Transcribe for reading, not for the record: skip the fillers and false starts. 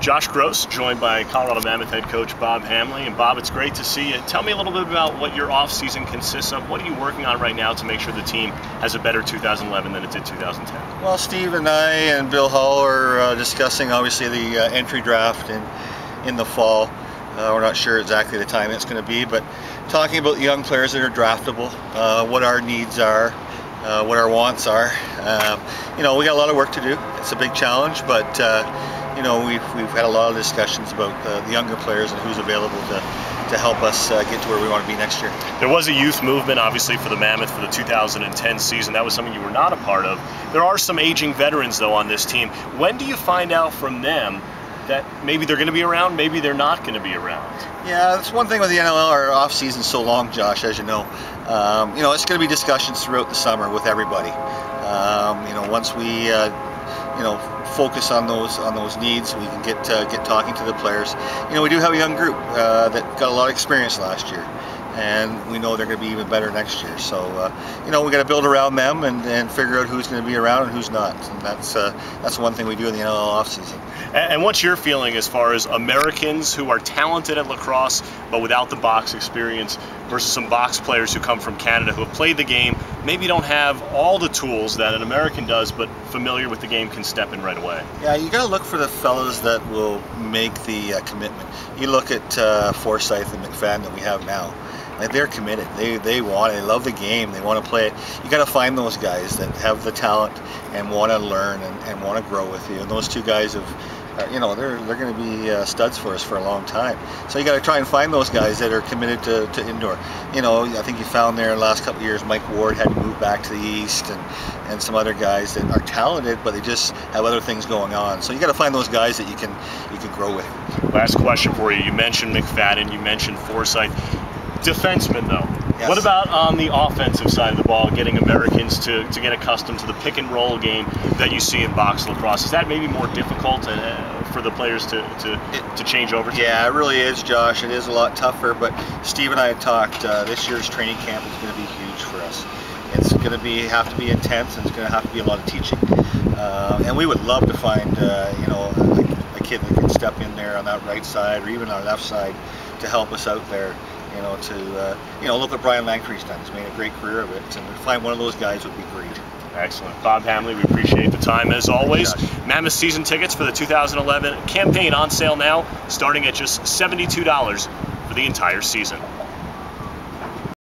Josh Gross, joined by Colorado Mammoth head coach Bob Hamley. And Bob, it's great to see you. Tell me a little bit about what your off-season consists of. What are you working on right now to make sure the team has a better 2011 than it did 2010? Well, Steve and I and Bill Hull are discussing, obviously, the entry draft in the fall. We're not sure exactly the time it's going to be, but talking about the young players that are draftable, what our needs are, what our wants are. We got a lot of work to do. It's a big challenge, but we've had a lot of discussions about the younger players and who's available to help us get to where we want to be next year. There was a youth movement, obviously, for the Mammoth for the 2010 season. That was something you were not a part of. There are some aging veterans, though, on this team. When do you find out from them that maybe they're going to be around, maybe they're not going to be around? Yeah, that's one thing with the NLL. Our off season's so long, Josh, as you know. It's going to be discussions throughout the summer with everybody. Once we focus on those needs, we can get talking to the players. We do have a young group that got a lot of experience last year, and we know they're going to be even better next year. So we got to build around them and figure out who's going to be around and who's not. And that's one thing we do in the NLL off season. And what's your feeling as far as Americans who are talented at lacrosse but without the box experience versus some box players who come from Canada who have played the game, maybe don't have all the tools that an American does, but familiar with the game can step in right away? Yeah, you got to look for the fellows that will make the commitment. You look at Forsyth and McFadden that we have now. Like, they're committed. They love the game. They want to play it. You got to find those guys that have the talent and want to learn and want to grow with you. And those two guys have, they're going to be studs for us for a long time. So you got to try and find those guys that are committed to indoor. I think you found there in the last couple of years, Mike Ward had to move back to the east, and some other guys that are talented, but they just have other things going on. So you got to find those guys that you can grow with. Last question for you. You mentioned McFadden. You mentioned Forsyth. Defensemen, though. Yes. What about on the offensive side of the ball, getting Americans to get accustomed to the pick and roll game that you see in box lacrosse? Is that maybe more difficult for the players to change over to? Yeah, it really is, Josh. It is a lot tougher, but Steve and I had talked, this year's training camp is going to be huge for us. It's going to have to be intense, and it's going to have to be a lot of teaching. And we would love to find, a kid that can step in there on that right side or even on the left side to help us out there. Look what Brian Langtry's done. He's made a great career of it, and to find one of those guys would be great. Excellent. Bob Hamley, we appreciate the time as always. Mammoth season tickets for the 2011 campaign on sale now, starting at just $72 for the entire season.